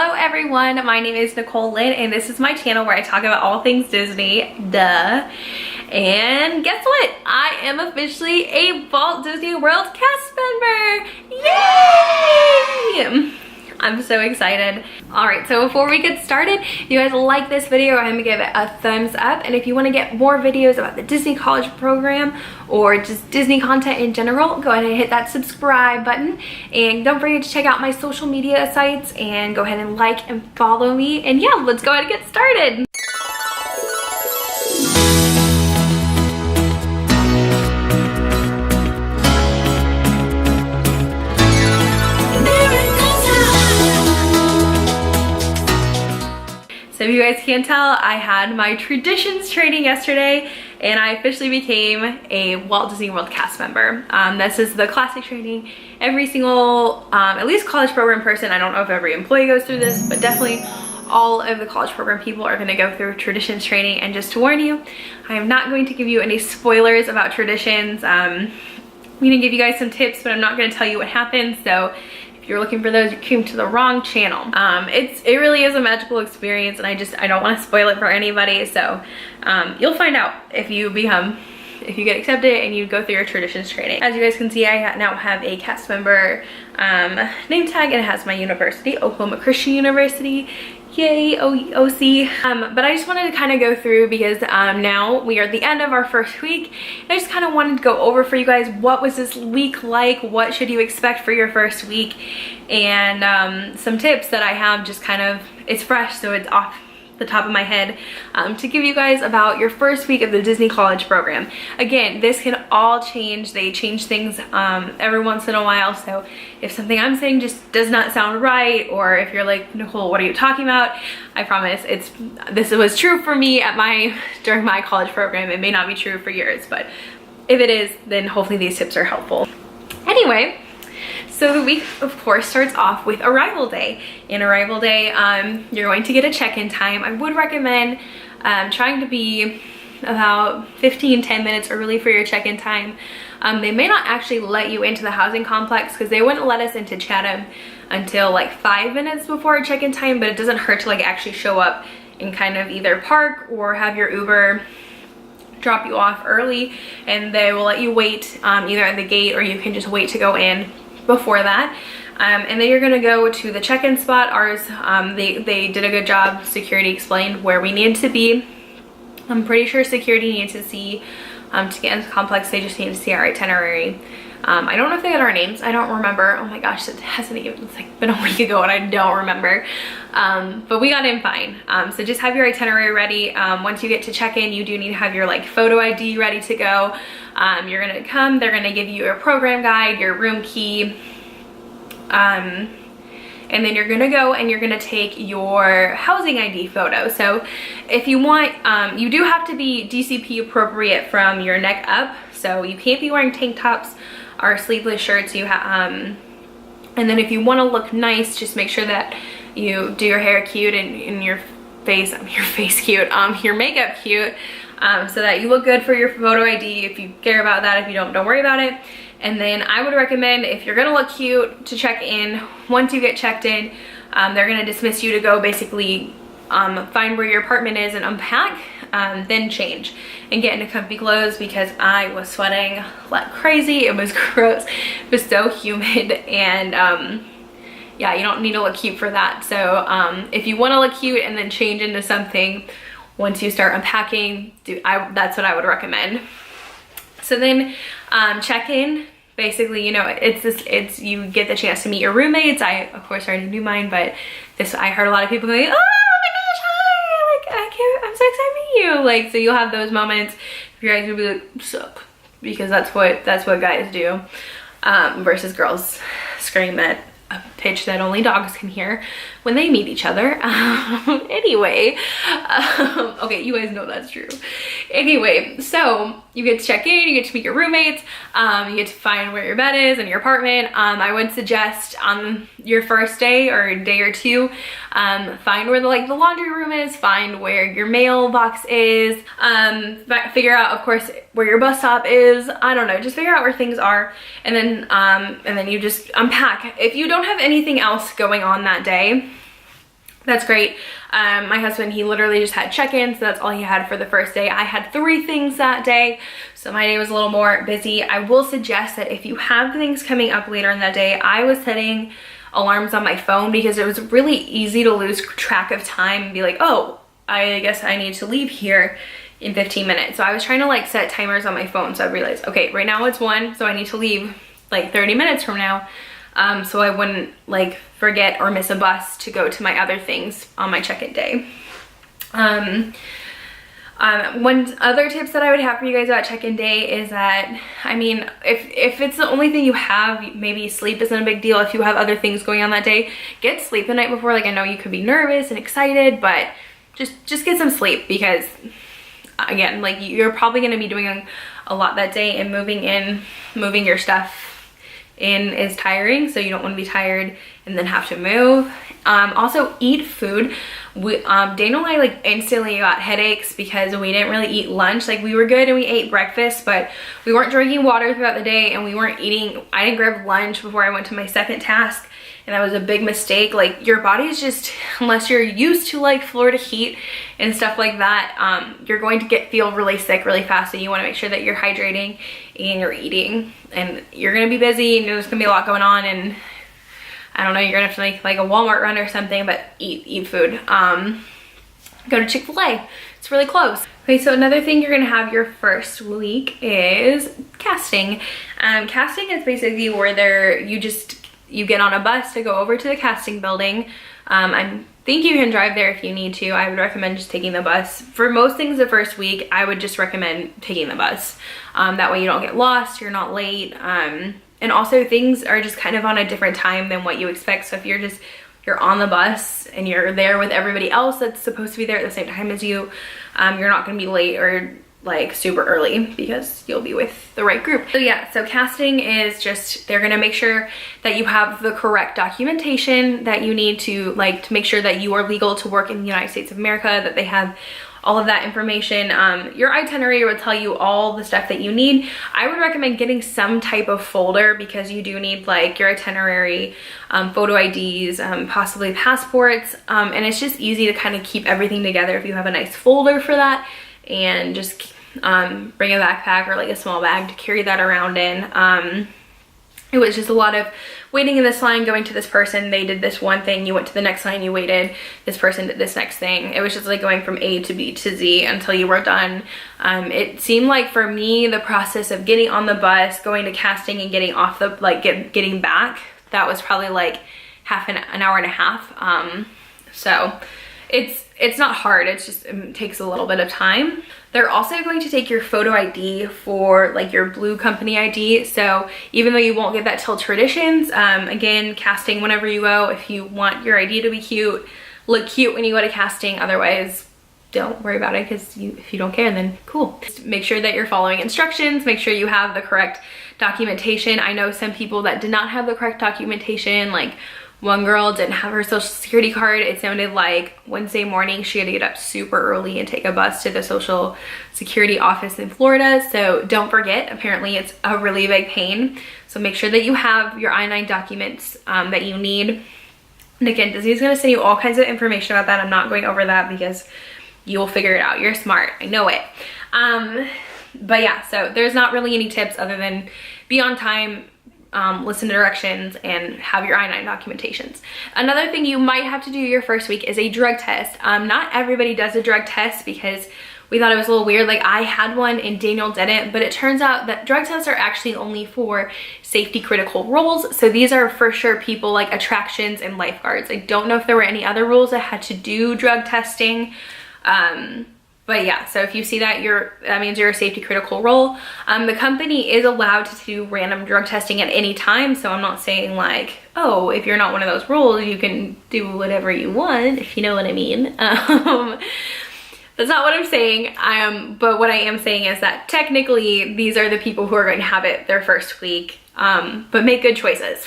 Hello everyone, my name is Nicole Lynn and this is my channel where I talk about all things Disney, duh. And guess what? I am officially a Walt Disney World cast member! Yay! I'm so excited. Alright, so before we get started, if you guys like this video, go ahead and give it a thumbs up. And if you want to get more videos about the Disney College program or just Disney content in general, go ahead and hit that subscribe button. And don't forget to check out my social media sites and go ahead and like and follow me. And yeah, let's go ahead and get started. So if you guys can't tell, I had my traditions training yesterday and I officially became a Walt Disney World cast member. This is the classic training. Every single, at least college program person, I don't know if every employee goes through this, but definitely all of the college program people are gonna go through traditions training. And just to warn you, I am not going to give you any spoilers about traditions. I'm gonna give you guys some tips, but I'm not gonna tell you what happens. So if you're looking for those, you came to the wrong channel. It really is a magical experience and I don't want to spoil it for anybody. So you'll find out if you get accepted and you go through your traditions training. As you guys can see, I now have a cast member name tag and it has my university, Oklahoma Christian University. Yay, OC. But I just wanted to kind of go through because now we are at the end of our first week. And I just kind of wanted to go over for you guys, what was this week like? What should you expect for your first week? And some tips that I have, just kind of, it's fresh, so it's off the top of my head, to give you guys about your first week of the Disney College program. Again, this can all change. They change things every once in a while, so if something I'm saying just does not sound right, or if you're like, Nicole, what are you talking about? I promise this was true for me during my college program. It may not be true for yours, but if it is, then hopefully these tips are helpful. Anyway, so the week, of course, starts off with arrival day. In arrival day, you're going to get a check-in time. I would recommend trying to be about 10 minutes early for your check-in time. They may not actually let you into the housing complex because they wouldn't let us into Chatham until like 5 minutes before our check-in time, but it doesn't hurt to like actually show up and kind of either park or have your Uber drop you off early, and they will let you wait either at the gate or you can just wait to go in before that. And then you're gonna go to the check-in spot. Ours, they did a good job. Security explained where we needed to be. I'm pretty sure security needed to see, to get into the complex, they just needed to see our itinerary. I don't know if they got our names. I don't remember. Oh my gosh, it's like been a week ago and I don't remember. But we got in fine. So just have your itinerary ready. Once you get to check-in, you do need to have your like photo ID ready to go. You're gonna come, they're gonna give you your program guide, your room key, and then you're gonna go and you're gonna take your housing ID photo. So if you want, you do have to be DCP appropriate from your neck up. So you can't be wearing tank tops or sleeveless shirts. And then if you want to look nice, just make sure that you do your hair cute and your face cute, your makeup cute, so that you look good for your photo ID. If you care about that, if you don't worry about it. And then I would recommend, if you're gonna look cute, to check in. Once you get checked in, they're gonna dismiss you to go basically find where your apartment is and unpack, then change and get into comfy clothes because I was sweating like crazy. It was gross. It was so humid, and yeah, you don't need to look cute for that. So if you want to look cute and then change into something once you start unpacking, that's what I would recommend. So then check in. Basically, you know, you get the chance to meet your roommates. I of course already knew mine, but I heard a lot of people going, oh my gosh, hi, like I'm so excited to meet you. Like, so you'll have those moments. You guys will be like, sup, because that's what guys do, versus girls scream at a pitch that only dogs can hear when they meet each other. Anyway, okay, you guys know that's true. Anyway, so you get to check in, you get to meet your roommates, you get to find where your bed is in your apartment. I would suggest on your first day or day or two, find where the laundry room is, find where your mailbox is, figure out, of course, where your bus stop is. I don't know, just figure out where things are, and then you just unpack. If you don't have anything else going on that day, That's great. My husband, he literally just had check-in, so that's all he had for the first day. I had 3 things that day, so my day was a little more busy. I will suggest that if you have things coming up later in the day, I was setting alarms on my phone because it was really easy to lose track of time and be like, oh, I guess I need to leave here in 15 minutes. So I was trying to like set timers on my phone, so I realized, okay, right now it's 1, so I need to leave like 30 minutes from now. So I wouldn't like forget or miss a bus to go to my other things on my check-in day. One other tips that I would have for you guys about check-in day is that, I mean, if it's the only thing you have, maybe sleep isn't a big deal. If you have other things going on that day, get sleep the night before. Like, I know you could be nervous and excited, but just get some sleep, because again, like, you're probably going to be doing a lot that day, and moving your stuff in is tiring, so you don't want to be tired and then have to move. Also, eat food. Daniel and I like instantly got headaches because we didn't really eat lunch. Like, we were good and we ate breakfast, but we weren't drinking water throughout the day, and we weren't eating. I didn't grab lunch before I went to my second task, and that was a big mistake. Like, your body's just, unless you're used to like Florida heat and stuff like that, you're going to feel really sick really fast. So you want to make sure that you're hydrating and you're eating, and you're gonna be busy and there's gonna be a lot going on, and I don't know, you're gonna have to make like a Walmart run or something, but eat food. Go to Chick-fil-A, it's really close. Okay, so another thing you're gonna have your first week is casting. Casting is basically where you get on a bus to go over to the casting building. I think you can drive there if you need to. I would recommend just taking the bus. For most things the first week, I would just recommend taking the bus. That way you don't get lost, you're not late. And also, things are just kind of on a different time than what you expect. So if you're on the bus and you're there with everybody else that's supposed to be there at the same time as you, you're not gonna be late or like super early, because you'll be with the right group. So yeah, so casting is just, they're gonna make sure that you have the correct documentation that you need to make sure that you are legal to work in the United States of America, that they have all of that information. Your itinerary will tell you all the stuff that you need. I would recommend getting some type of folder, because you do need like your itinerary, photo IDs, possibly passports, and it's just easy to kind of keep everything together if you have a nice folder for that, and just bring a backpack or like a small bag to carry that around in. It was just a lot of waiting in this line, going to this person, they did this one thing, you went to the next line, you waited, this person did this next thing. It was just like going from A to B to Z until you were done. It seemed like for me, the process of getting on the bus, going to casting, and getting off the, getting back, that was probably like an hour and a half. So it's not hard, it's just, it takes a little bit of time. They're also going to take your photo ID for like your blue company ID. So even though you won't get that till traditions, again, casting whenever you go, if you want your ID to be cute, look cute when you go to casting, otherwise don't worry about it, because if you don't care, then cool. Just make sure that you're following instructions, make sure you have the correct documentation. I know some people that did not have the correct documentation, like one girl didn't have her social security card. It sounded like Wednesday morning she had to get up super early and take a bus to the social security office in Florida. So don't forget, apparently it's a really big pain. So make sure that you have your I-9 documents that you need. And again, Disney's gonna send you all kinds of information about that. I'm not going over that because you will figure it out. You're smart, I know it. But yeah, so there's not really any tips other than be on time, listen to directions, and have your I-9 documentations. Another thing you might have to do your first week is a drug test. Not everybody does a drug test, because we thought it was a little weird. Like, I had one and Daniel didn't, but it turns out that drug tests are actually only for safety critical roles. So these are for sure people like attractions and lifeguards. I don't know if there were any other rules that had to do drug testing. But yeah, so if you see that, that means you're a safety critical role. The company is allowed to do random drug testing at any time. So I'm not saying like, oh, if you're not one of those roles, you can do whatever you want, if you know what I mean. That's not what I'm saying. But what I am saying is that technically these are the people who are going to have it their first week. But make good choices.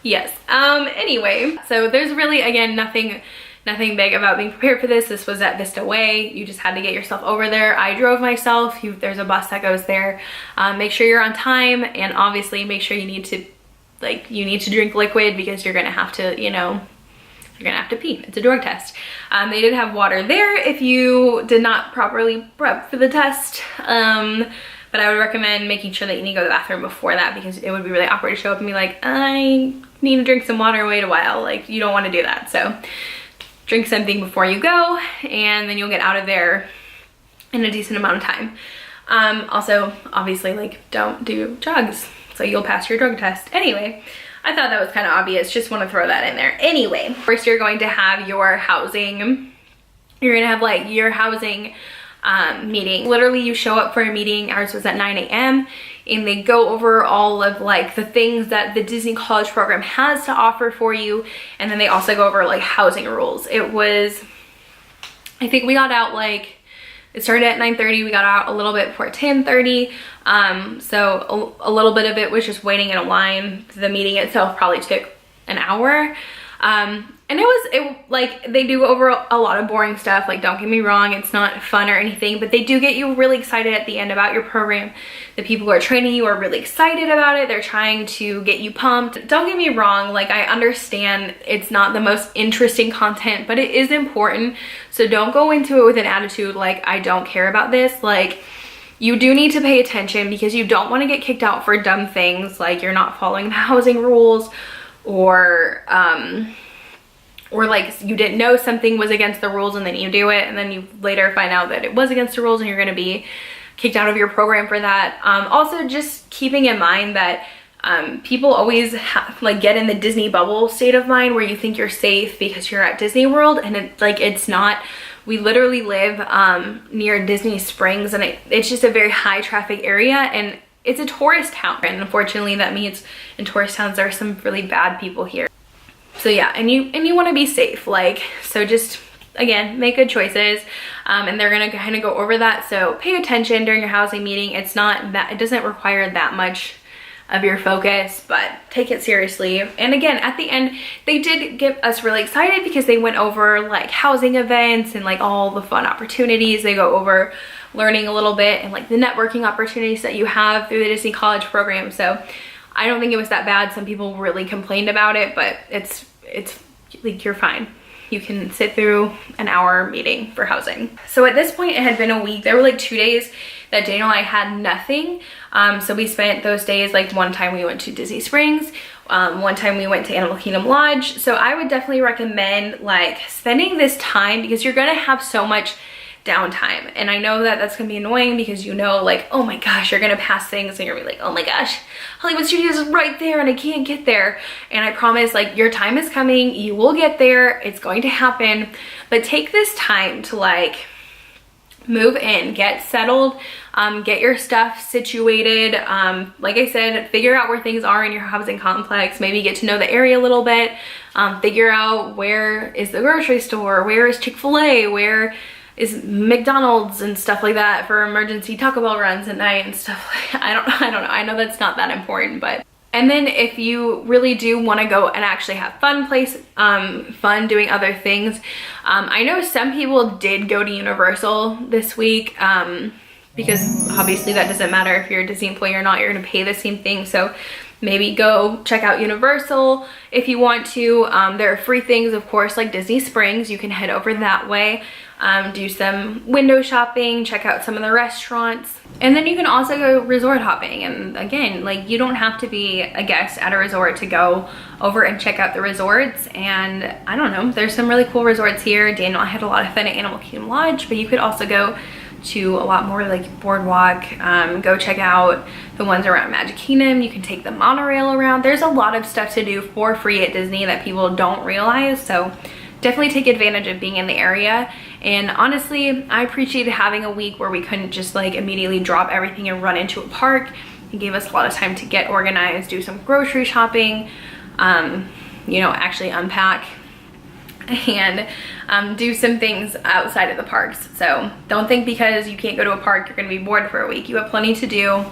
Yes. Anyway, so there's really, again, nothing big about being prepared for this. This was at Vista Way. You just had to get yourself over there. I drove myself. There's a bus that goes there. Make sure you're on time, and obviously make sure you need to drink liquid, because you're gonna have to, you're gonna have to pee. It's a drug test. They did have water there if you did not properly prep for the test. But I would recommend making sure that you need to go to the bathroom before that, because it would be really awkward to show up and be like, I need to drink some water and wait a while. Like, you don't want to do that. So drink something before you go, and then you'll get out of there in a decent amount of time. Also, obviously, like, don't do drugs, so you'll pass your drug test. Anyway, I thought that was kind of obvious. Just want to throw that in there. Anyway, first you're going to have your housing. You're going to have like your housing meeting. Literally, you show up for a meeting. Ours was at 9 a.m. and they go over all of like the things that the Disney College program has to offer for you. And then they also go over like housing rules. It was, I think we got out like, it started at 9:30. We got out a little bit before 10:30. So a little bit of it was just waiting in a line. The meeting itself probably took an hour. And like, they do over a lot of boring stuff. Like, don't get me wrong, it's not fun or anything, but they do get you really excited at the end about your program. The people who are training you are really excited about it. They're trying to get you pumped. Don't get me wrong, like, I understand it's not the most interesting content, but it is important. So don't go into it with an attitude like, I don't care about this. Like, you do need to pay attention, because you don't want to get kicked out for dumb things like you're not following the housing rules, or like you didn't know something was against the rules and then you do it and then you later find out that it was against the rules and you're going to be kicked out of your program for that. Also, just keeping in mind that people always like get in the Disney bubble state of mind where you think you're safe because you're at Disney World, and it's not. We literally live near Disney Springs, and it's just a very high traffic area, and it's a tourist town. And unfortunately, that means in tourist towns there are some really bad people here. So yeah, and you want to be safe, like, so just, again, make good choices. And they're gonna kind of go over that, so pay attention during your housing meeting. It's not that, it doesn't require that much of your focus, but take it seriously. And again, at the end, they did get us really excited because they went over like housing events and like all the fun opportunities. They go over learning a little bit and like the networking opportunities that you have through the Disney College program. So I don't think it was that bad. Some people really complained about it, but it's like, you're fine. You can sit through an hour meeting for housing. So at this point, it had been a week. There were like 2 days that Daniel and I had nothing. So we spent those days, like one time we went to Disney Springs, one time we went to Animal Kingdom Lodge. So I would definitely recommend like spending this time, because you're gonna have so much downtime. And I know that that's gonna be annoying, because you know, like, oh my gosh, you're gonna pass things and you're gonna be like, oh my gosh, Hollywood Studios is right there and I can't get there. And I promise, like, your time is coming, you will get there, it's going to happen. But take this time to like move in, get settled, get your stuff situated. Like I said, figure out where things are in your housing complex, maybe get to know the area a little bit, figure out where is the grocery store, where is Chick-fil-A, where is McDonald's and stuff like that for emergency Taco Bell runs at night and stuff. I don't know. I know that's not that important, but. And then if you really do want to go and actually have fun doing other things. I know some people did go to Universal this week, because obviously that doesn't matter if you're a Disney employee or not, you're going to pay the same thing. So maybe go check out Universal if you want to. There are free things, of course, like Disney Springs. You can head over that way. Do some window shopping, check out some of the restaurants, and then you can also go resort hopping. And again, like, you don't have to be a guest at a resort to go over and check out the resorts. And I don't know, there's some really cool resorts here. Daniel and I had a lot of fun at Animal Kingdom Lodge, but you could also go to a lot more like Boardwalk. Go check out the ones around Magic Kingdom. You can take the monorail around. There's a lot of stuff to do for free at Disney that people don't realize. So definitely take advantage of being in the area. And honestly, I appreciated having a week where we couldn't just like immediately drop everything and run into a park. It gave us a lot of time to get organized, do some grocery shopping, you know, actually unpack and do some things outside of the parks. So don't think because you can't go to a park, you're gonna be bored for a week. You have plenty to do.